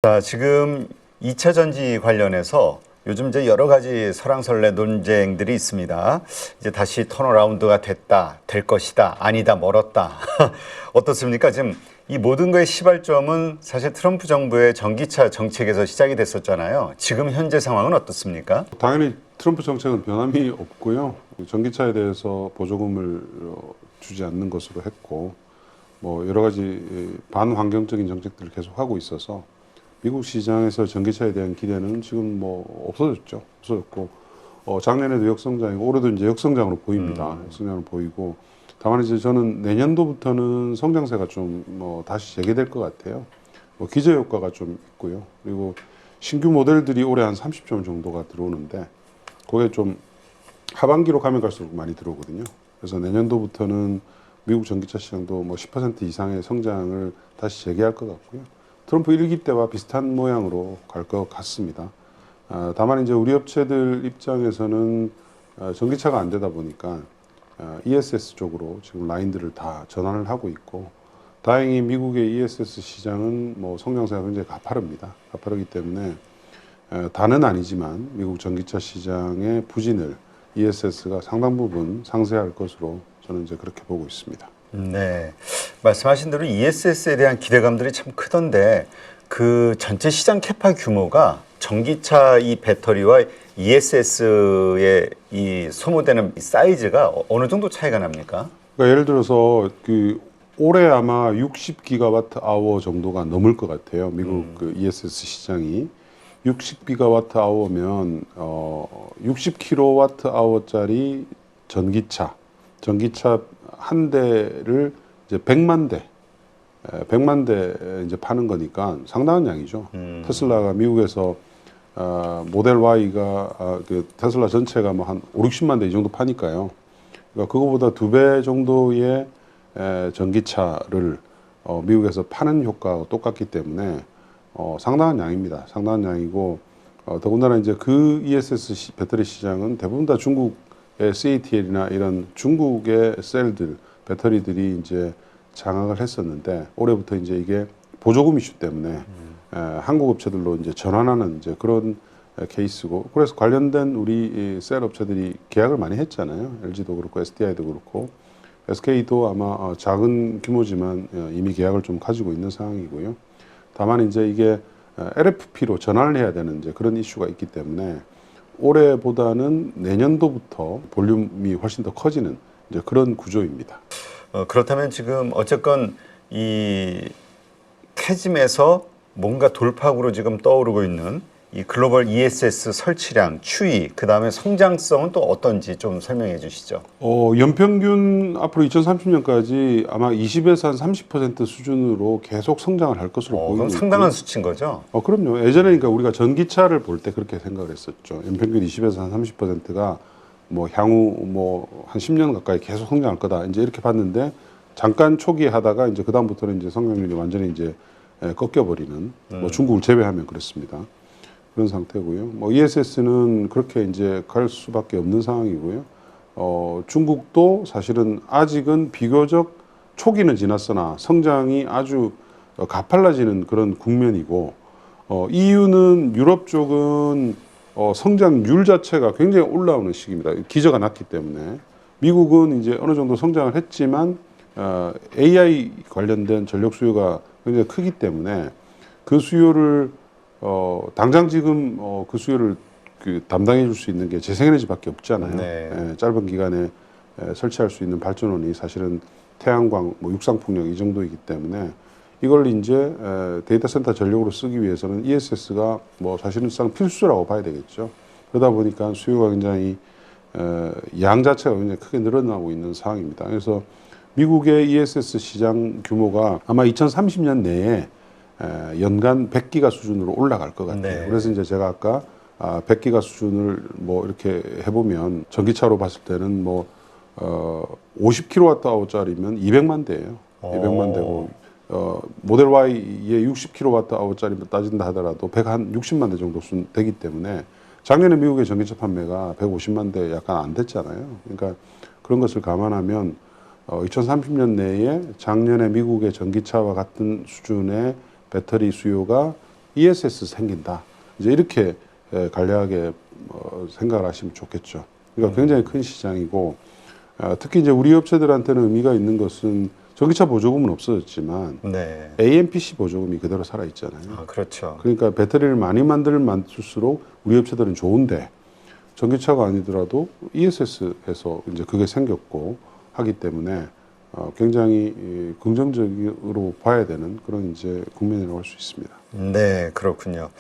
자, 지금 2차 전지 관련해서 요즘 이제 여러 가지 설왕설래 논쟁들이 있습니다. 이제 다시 턴어라운드가 됐다, 될 것이다, 아니다, 멀었다. 어떻습니까? 지금 이 모든 거의 시발점은 사실 트럼프 정부의 전기차 정책에서 시작이 됐었잖아요. 지금 현재 상황은 어떻습니까? 당연히 트럼프 정책은 변함이 없고요. 전기차에 대해서 보조금을 주지 않는 것으로 했고, 뭐 여러 가지 반환경적인 정책들을 계속 하고 있어서 미국 시장에서 전기차에 대한 기대는 지금 뭐 없어졌고, 작년에도 역성장이고 올해도 이제 역성장으로 보입니다. 역성장으로 보이고, 다만 이제 저는 내년도부터는 성장세가 좀 뭐 다시 재개될 것 같아요. 뭐 기저 효과가 좀 있고요. 그리고 신규 모델들이 올해 한 30종 정도가 들어오는데, 그게 좀 하반기로 가면 갈수록 많이 들어오거든요. 그래서 내년도부터는 미국 전기차 시장도 뭐 10% 이상의 성장을 다시 재개할 것 같고요. 트럼프 1기 때와 비슷한 모양으로 갈 것 같습니다. 다만 이제 우리 업체들 입장에서는 전기차가 안 되다 보니까 ESS 쪽으로 지금 라인들을 다 전환을 하고 있고, 다행히 미국의 ESS 시장은 뭐 성장세가 굉장히 가파릅니다. 가파르기 때문에 다는 아니지만 미국 전기차 시장의 부진을 ESS가 상당 부분 상쇄할 것으로 저는 이제 그렇게 보고 있습니다. 네. 말씀하신 대로 ESS에 대한 기대감들이 참 크던데 그 전체 시장 캐파 규모가 전기차 이 배터리와 ESS의 이 소모되는 사이즈가 어느 정도 차이가 납니까? 그러니까 예를 들어서 그 올해 아마 60기가와트 아워 정도가 넘을 것 같아요. 미국 그 ESS 시장이 60기가와트 아워면 60kW 아워짜리 전기차 한 대를 이제 100만 대 이제 파는 거니까 상당한 양이죠. 테슬라가 미국에서 모델 Y가 그 테슬라 전체가 뭐 한 5, 60만 대 이 정도 파니까요. 그러니까 그거보다 2배 정도의 전기차를 미국에서 파는 효과가 똑같기 때문에 상당한 양입니다. 상당한 양이고, 더군다나 이제 그 ESS 배터리 시장은 대부분 다 중국의 CATL이나 이런 중국의 셀들, 배터리들이 이제 장악을 했었는데, 올해부터 이제 이게 보조금 이슈 때문에 한국 업체들로 이제 전환하는 이제 그런 케이스고, 그래서 관련된 우리 셀 업체들이 계약을 많이 했잖아요. LG도 그렇고 SDI도 그렇고 SK도 아마 작은 규모지만 이미 계약을 좀 가지고 있는 상황이고요. 다만 이제 이게 LFP로 전환을 해야 되는 이제 그런 이슈가 있기 때문에 올해보다는 내년도부터 볼륨이 훨씬 더 커지는 이제 그런 구조입니다. 그렇다면 지금 어쨌건 이 캐즘에서 뭔가 돌파구로 지금 떠오르고 있는 이 글로벌 ESS 설치량, 추이, 그 다음에 성장성은 또 어떤지 좀 설명해 주시죠. 연평균 앞으로 2030년까지 아마 20에서 한 30% 수준으로 계속 성장을 할 것으로 보이고 그럼 상당한 수치인 거죠? 그럼요. 예전에 그러니까 우리가 전기차를 볼 때 그렇게 생각을 했었죠. 연평균 20에서 한 30%가 뭐 향후 뭐 한 10년 가까이 계속 성장할 거다. 이제 이렇게 봤는데 잠깐 초기에 하다가 이제 그다음부터는 이제 성장률이 완전히 이제 꺾여버리는 뭐 중국을 제외하면 그렇습니다. 그런 상태고요. 뭐 ESS는 그렇게 이제 갈 수밖에 없는 상황이고요. 중국도 사실은 아직은 비교적 초기는 지났으나 성장이 아주 가팔라지는 그런 국면이고, EU는 유럽 쪽은 성장률 자체가 굉장히 올라오는 시기입니다. 기저가 낮기 때문에. 미국은 이제 어느 정도 성장을 했지만 AI 관련된 전력 수요가 굉장히 크기 때문에 그 수요를 당장 지금 그 수요를 그 담당해 줄 수 있는 게 재생에너지밖에 없잖아요. 네. 짧은 기간에 설치할 수 있는 발전원이 사실은 태양광, 뭐 육상풍력 이 정도이기 때문에 이걸 이제 데이터 센터 전력으로 쓰기 위해서는 ESS가 뭐 사실상 필수라고 봐야 되겠죠. 그러다 보니까 수요가 굉장히 양 자체가 굉장히 크게 늘어나고 있는 상황입니다. 그래서 미국의 ESS 시장 규모가 아마 2030년 내에 연간 100기가 수준으로 올라갈 것 같아요. 네. 그래서 이제 제가 아까 100기가 수준을 뭐 이렇게 해보면 전기차로 봤을 때는 뭐 50kWh짜리면 200만 대예요. 200만 대고 모델 Y의 60kWh짜리면 따진다 하더라도 160만 대 정도 되기 때문에 작년에 미국의 전기차 판매가 150만 대 약간 안 됐잖아요. 그러니까 그런 것을 감안하면 2030년 내에 작년에 미국의 전기차와 같은 수준의 배터리 수요가 ESS 생긴다. 이제 이렇게 간략하게 생각을 하시면 좋겠죠. 그러니까 굉장히 큰 시장이고 특히 이제 우리 업체들한테는 의미가 있는 것은 전기차 보조금은 없어졌지만 네. AMPC 보조금이 그대로 살아 있잖아요. 아, 그렇죠. 그러니까 배터리를 많이 만들수록 우리 업체들은 좋은데 전기차가 아니더라도 ESS에서 이제 그게 생겼고 하기 때문에 굉장히 긍정적으로 봐야 되는 그런 이제 국면이라고 할 수 있습니다. 네, 그렇군요.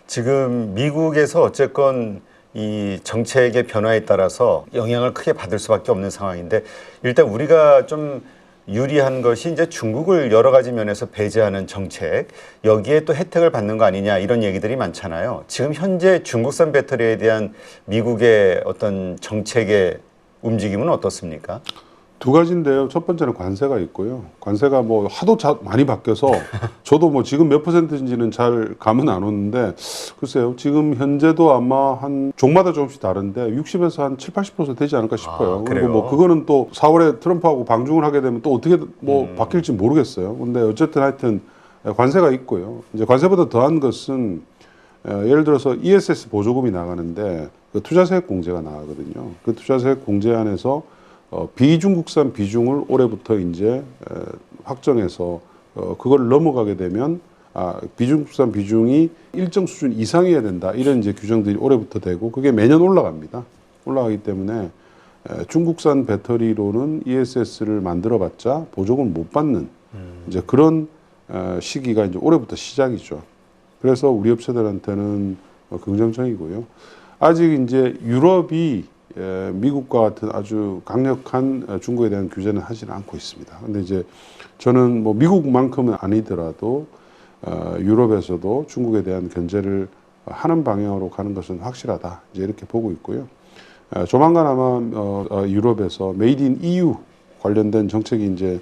지금 미국에서 어쨌건 이 정책의 변화에 따라서 영향을 크게 받을 수밖에 없는 상황인데 일단 우리가 좀 유리한 것이 이제 중국을 여러 가지 면에서 배제하는 정책, 여기에 또 혜택을 받는 거 아니냐 이런 얘기들이 많잖아요. 지금 현재 중국산 배터리에 대한 미국의 어떤 정책의 움직임은 어떻습니까? 두 가지인데요. 첫 번째는 관세가 있고요. 관세가 뭐 하도 많이 바뀌어서 저도 뭐 지금 몇 퍼센트인지는 잘 감은 안 오는데 글쎄요. 지금 현재도 아마 한 종마다 조금씩 다른데 60에서 한 7, 80% 되지 않을까 싶어요. 아, 그리고 뭐 그래요? 그거는 또 4월에 트럼프하고 방중을 하게 되면 또 어떻게 뭐 바뀔지 모르겠어요. 근데 어쨌든 하여튼 관세가 있고요. 이제 관세보다 더한 것은 예를 들어서 ESS 보조금이 나가는데 그 투자세액 공제가 나가거든요. 그 투자세액 공제 안에서 비중국산 비중을 올해부터 이제 확정해서 그걸 넘어가게 되면 비중국산 비중이 일정 수준 이상이어야 된다. 이런 이제 규정들이 올해부터 되고 그게 매년 올라갑니다. 올라가기 때문에 중국산 배터리로는 ESS를 만들어봤자 보조금을 못 받는 이제 그런 시기가 이제 올해부터 시작이죠. 그래서 우리 업체들한테는 긍정적이고요. 아직 이제 유럽이 미국과 같은 아주 강력한 중국에 대한 규제는 하지는 않고 있습니다. 근데 이제 저는 뭐 미국만큼은 아니더라도 유럽에서도 중국에 대한 견제를 하는 방향으로 가는 것은 확실하다. 이제 이렇게 보고 있고요. 조만간 아마 유럽에서 메이드 인 EU 관련된 정책이 이제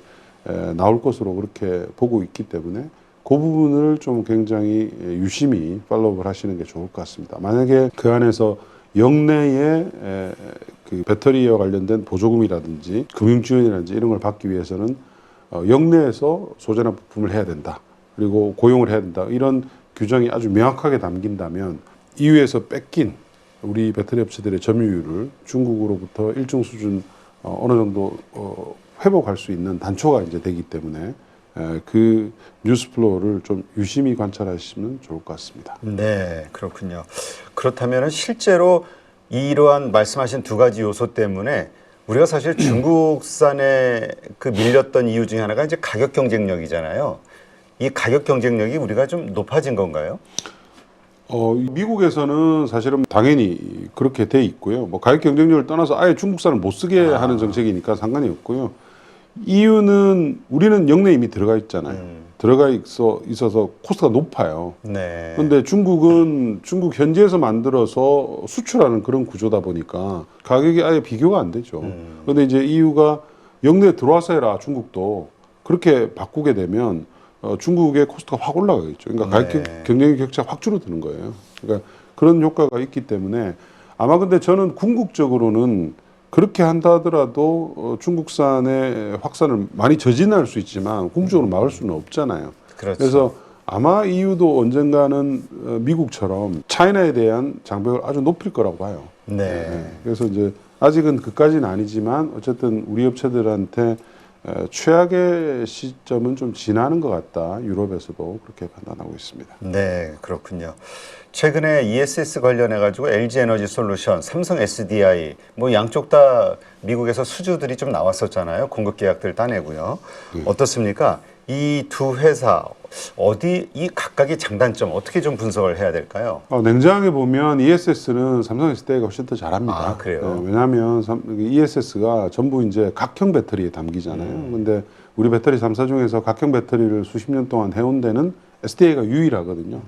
나올 것으로 그렇게 보고 있기 때문에 그 부분을 좀 굉장히 유심히 팔로우를 하시는 게 좋을 것 같습니다. 만약에 그 안에서 영내의 그 배터리와 관련된 보조금이라든지 금융 지원이라든지 이런 걸 받기 위해서는 영내에서 소재나 부품을 해야 된다. 그리고 고용을 해야 된다. 이런 규정이 아주 명확하게 담긴다면 EU에서 뺏긴 우리 배터리 업체들의 점유율을 중국으로부터 일정 수준 어느 정도 회복할 수 있는 단초가 이제 되기 때문에 그 뉴스 플로우를 좀 유심히 관찰하시면 좋을 것 같습니다. 네, 그렇군요. 그렇다면 실제로 이러한 말씀하신 두 가지 요소 때문에 우리가 사실 중국산에 그 밀렸던 이유 중에 하나가 이제 가격 경쟁력이잖아요. 이 가격 경쟁력이 우리가 좀 높아진 건가요? 미국에서는 사실은 당연히 그렇게 돼 있고요. 뭐 가격 경쟁력을 떠나서 아예 중국산을 못 쓰게 하는 정책이니까 상관이 없고요. 이유는 우리는 영내에 이미 들어가 있잖아요. 들어가 있어서 코스트가 높아요. 네. 그런데 중국은 중국 현지에서 만들어서 수출하는 그런 구조다 보니까 가격이 아예 비교가 안 되죠. 그런데 이제 EU가 영내에 들어와서 해라 중국도 그렇게 바꾸게 되면 중국의 코스트가 확 올라가겠죠. 그러니까 가격 경쟁 격차가 확 줄어드는 거예요. 그러니까 그런 효과가 있기 때문에 아마 근데 저는 궁극적으로는 그렇게 한다 하더라도 중국산의 확산을 많이 저진할 수 있지만 궁극적으로 막을 수는 없잖아요. 그렇죠. 그래서 아마 EU도 언젠가는 미국처럼 차이나에 대한 장벽을 아주 높일 거라고 봐요. 네. 그래서 이제 아직은 그까지는 아니지만 어쨌든 우리 업체들한테 최악의 시점은 좀 지나는 것 같다. 유럽에서도 그렇게 판단하고 있습니다. 네, 그렇군요. 최근에 ESS 관련해 가지고 LG 에너지 솔루션, 삼성 SDI 뭐 양쪽 다 미국에서 수주들이 좀 나왔었잖아요. 공급 계약들 따내고요. 어떻습니까? 이 두 회사 이 각각의 장단점 어떻게 좀 분석을 해야 될까요? 냉정하게 보면 ESS는 삼성 SDI가 훨씬 더 잘합니다. 아, 그래요? 왜냐하면 ESS가 전부 이제 각형 배터리에 담기잖아요. 근데 우리 배터리 3사 중에서 각형 배터리를 수십 년 동안 해온 데는 SDI가 유일하거든요.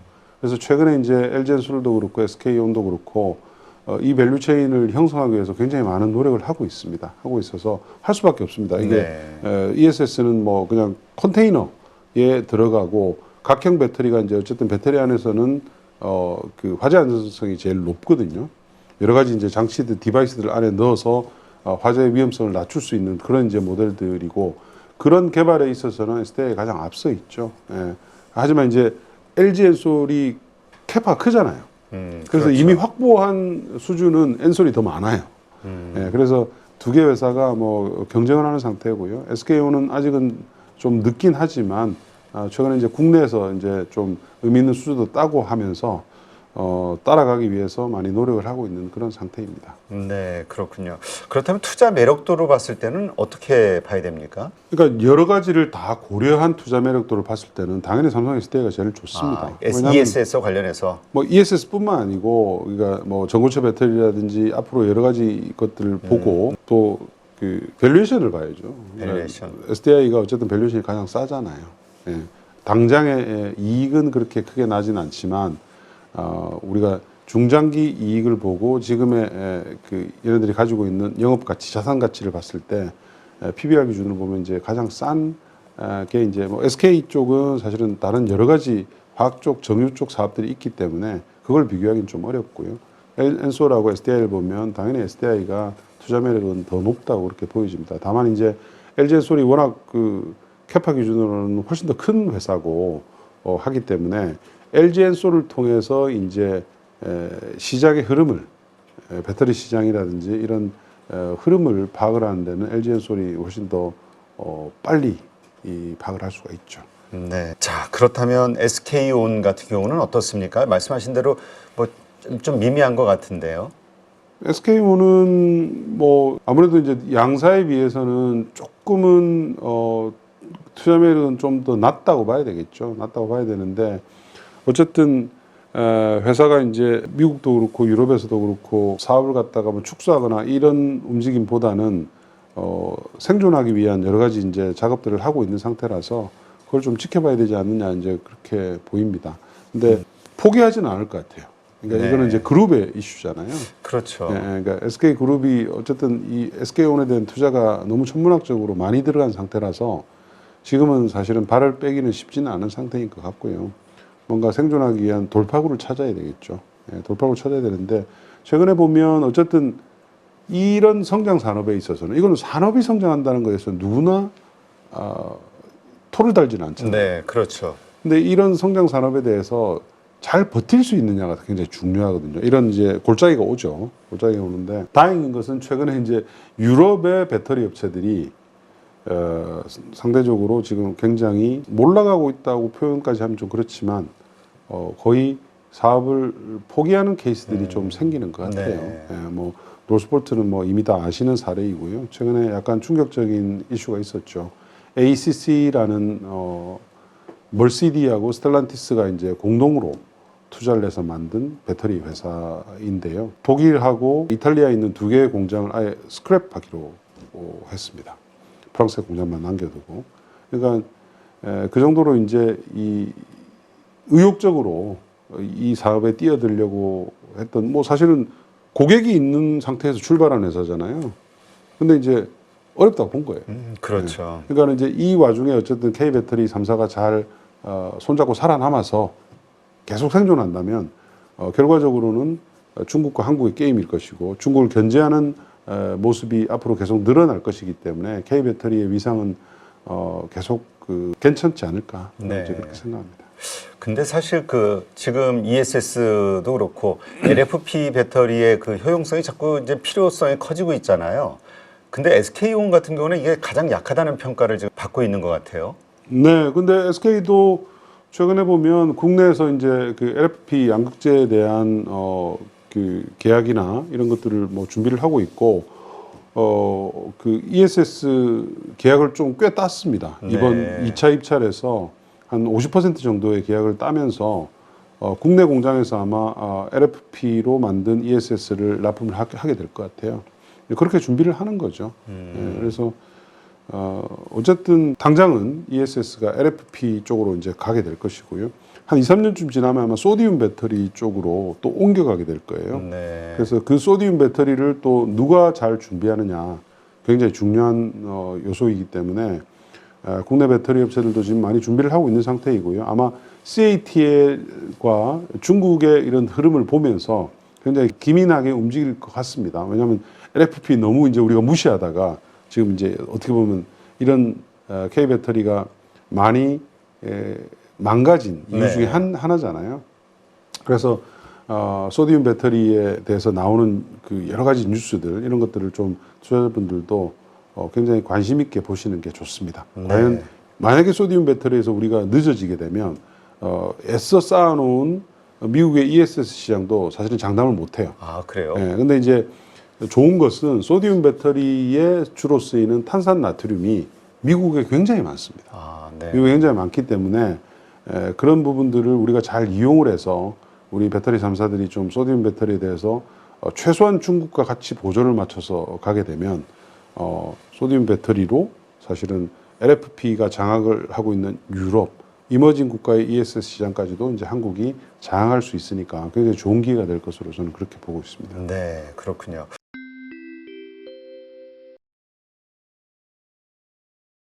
그래서 최근에 이제 LG엔솔도 그렇고 SK온도 그렇고 이 밸류체인을 형성하기 위해서 굉장히 많은 노력을 하고 있습니다. 하고 있어서 할 수밖에 없습니다. 이게 ESS는 뭐 그냥 컨테이너에 들어가고 각형 배터리가 이제 어쨌든 배터리 안에서는 그 화재 안전성이 제일 높거든요. 여러 가지 이제 장치들, 디바이스들 안에 넣어서 화재 위험성을 낮출 수 있는 그런 이제 모델들이고 그런 개발에 있어서는 SDI가 가장 앞서 있죠. 하지만 이제 LG 엔솔이 캐파가 크잖아요. 그래서 그렇죠. 이미 확보한 수준은 엔솔이 더 많아요. 예, 그래서 두 개 회사가 뭐 경쟁을 하는 상태고요. SK온은 아직은 좀 늦긴 하지만 최근에 이제 국내에서 이제 좀 의미 있는 수주도 따고 하면서 따라가기 위해서 많이 노력을 하고 있는 그런 상태입니다. 네, 그렇군요. 그렇다면 투자 매력도로 봤을 때는 어떻게 봐야 됩니까? 그러니까 여러 가지를 다 고려한 투자 매력도를 봤을 때는 당연히 삼성 SDI가 제일 좋습니다. 왜냐하면 ESS 관련해서. 뭐 ESS뿐만 아니고 그러니까 뭐 전고체 배터리라든지 앞으로 여러 가지 것들을 보고 또 그 밸류에이션을 봐야죠. 밸류에이션. SDI가 어쨌든 밸류에이션이 가장 싸잖아요. 예. 당장의 이익은 그렇게 크게 나진 않지만 우리가 중장기 이익을 보고 지금의 그 얘네들이 가지고 있는 영업 가치, 자산 가치를 봤을 때 PBR 기준으로 보면 이제 가장 싼 게 이제 뭐 SK 쪽은 사실은 다른 여러 가지 화학 쪽, 정유 쪽 사업들이 있기 때문에 그걸 비교하기는 좀 어렵고요. 엔솔하고 SDI를 보면 당연히 SDI가 투자 매력은 더 높다고 그렇게 보여집니다. 다만 이제 LG 엔솔이 워낙 그 캐파 기준으로는 훨씬 더 큰 회사고 하기 때문에 LG 엔솔을 통해서 이제 시장의 흐름을 배터리 시장이라든지 이런 흐름을 파악을 하는 데는 LG 엔솔이 훨씬 더 빨리 파악을 할 수가 있죠. 네. 자, 그렇다면 SK온 같은 경우는 어떻습니까? 말씀하신 대로 뭐 좀 미미한 것 같은데요. SK온은 뭐 아무래도 이제 양사에 비해서는 조금은 투자 매력은 좀 더 낮다고 봐야 되겠죠. 낮다고 봐야 되는데 어쨌든 회사가 이제 미국도 그렇고 유럽에서도 그렇고 사업을 갖다가 뭐 축소하거나 이런 움직임보다는 생존하기 위한 여러 가지 이제 작업들을 하고 있는 상태라서 그걸 좀 지켜봐야 되지 않느냐 이제 그렇게 보입니다. 근데 포기하지는 않을 것 같아요. 그러니까 네. 이거는 이제 그룹의 이슈잖아요. 그렇죠. 예, 그러니까 SK 그룹이 어쨌든 이 SK온에 대한 투자가 너무 천문학적으로 많이 들어간 상태라서 지금은 사실은 발을 빼기는 쉽지는 않은 상태인 것 같고요. 뭔가 생존하기 위한 돌파구를 찾아야 되겠죠. 예, 돌파구를 찾아야 되는데 최근에 보면 어쨌든 이런 성장 산업에 있어서는 이거는 산업이 성장한다는 것에서 누구나 토를 달지는 않잖아요. 네, 그렇죠. 근데 이런 성장 산업에 대해서 잘 버틸 수 있느냐가 굉장히 중요하거든요. 이런 이제 골짜기가 오죠. 골짜기가 오는데 다행인 것은 최근에 이제 유럽의 배터리 업체들이 상대적으로 지금 굉장히 몰락하고 있다고 표현까지 하면 좀 그렇지만 거의 사업을 포기하는 케이스들이 좀 생기는 것 같아요. 네. 예, 뭐 노스포트는 뭐 이미 다 아시는 사례이고요. 최근에 약간 충격적인 이슈가 있었죠. ACC라는 멀시디하고 스텔란티스가 이제 공동으로 투자를 해서 만든 배터리 회사인데요. 독일하고 이탈리아에 있는 두 개의 공장을 아예 스크랩하기로 했습니다. 프랑스의 공장만 남겨두고. 그러니까 그 정도로 이제 이 의욕적으로 이 사업에 뛰어들려고 했던 뭐 사실은 고객이 있는 상태에서 출발한 회사잖아요. 근데 이제 어렵다고 본 거예요. 그렇죠. 그러니까 이제 이 와중에 어쨌든 K배터리 3사가 잘 손잡고 살아남아서 계속 생존한다면 결과적으로는 중국과 한국의 게임일 것이고 중국을 견제하는 모습이 앞으로 계속 늘어날 것이기 때문에 K배터리의 위상은 계속 괜찮지 않을까 네. 이제 그렇게 생각합니다. 근데 사실 그 지금 ESS도 그렇고 LFP 배터리의 그 효용성이 자꾸 이제 필요성이 커지고 있잖아요. 근데 SK온 같은 경우는 이게 가장 약하다는 평가를 지금 받고 있는 것 같아요. 네, 근데 SK도 최근에 보면 국내에서 이제 그 LFP 양극재에 대한 그 계약이나 이런 것들을 뭐 준비를 하고 있고 그 ESS 계약을 좀 꽤 땄습니다. 네. 이번 2차 입찰에서 한 50% 정도의 계약을 따면서 국내 공장에서 아마 LFP로 만든 ESS를 납품을 하게 될 것 같아요. 그렇게 준비를 하는 거죠. 예, 그래서 어쨌든 당장은 ESS가 LFP 쪽으로 이제 가게 될 것이고요. 한 2, 3년쯤 지나면 아마 소디움 배터리 쪽으로 또 옮겨가게 될 거예요. 네. 그래서 그 소디움 배터리를 또 누가 잘 준비하느냐 굉장히 중요한 요소이기 때문에 국내 배터리 업체들도 지금 많이 준비를 하고 있는 상태이고요. 아마 CATL과 중국의 이런 흐름을 보면서 굉장히 기민하게 움직일 것 같습니다. 왜냐하면 LFP 너무 이제 우리가 무시하다가 지금 이제 어떻게 보면 이런 K 배터리가 많이 망가진 이유 네. 중에 하나잖아요. 그래서 소디움 배터리에 대해서 나오는 그 여러 가지 뉴스들 이런 것들을 좀 투자자분들도 굉장히 관심 있게 보시는 게 좋습니다. 네. 과연 만약에 소디움 배터리에서 우리가 늦어지게 되면 애써 쌓아놓은 미국의 ESS 시장도 사실은 장담을 못해요. 아, 그래요? 예, 근데 이제 좋은 것은 소디움 배터리에 주로 쓰이는 탄산 나트륨이 미국에 굉장히 많습니다. 아, 네. 미국에 굉장히 많기 때문에 그런 부분들을 우리가 잘 이용을 해서 우리 배터리 3사들이 좀 소디움 배터리에 대해서 최소한 중국과 같이 보조를 맞춰서 가게 되면 소디움 배터리로 사실은 LFP가 장악을 하고 있는 유럽, 이머징 국가의 ESS 시장까지도 이제 한국이 장악할 수 있으니까 굉장히 좋은 기회가 될 것으로 저는 그렇게 보고 있습니다. 네, 그렇군요.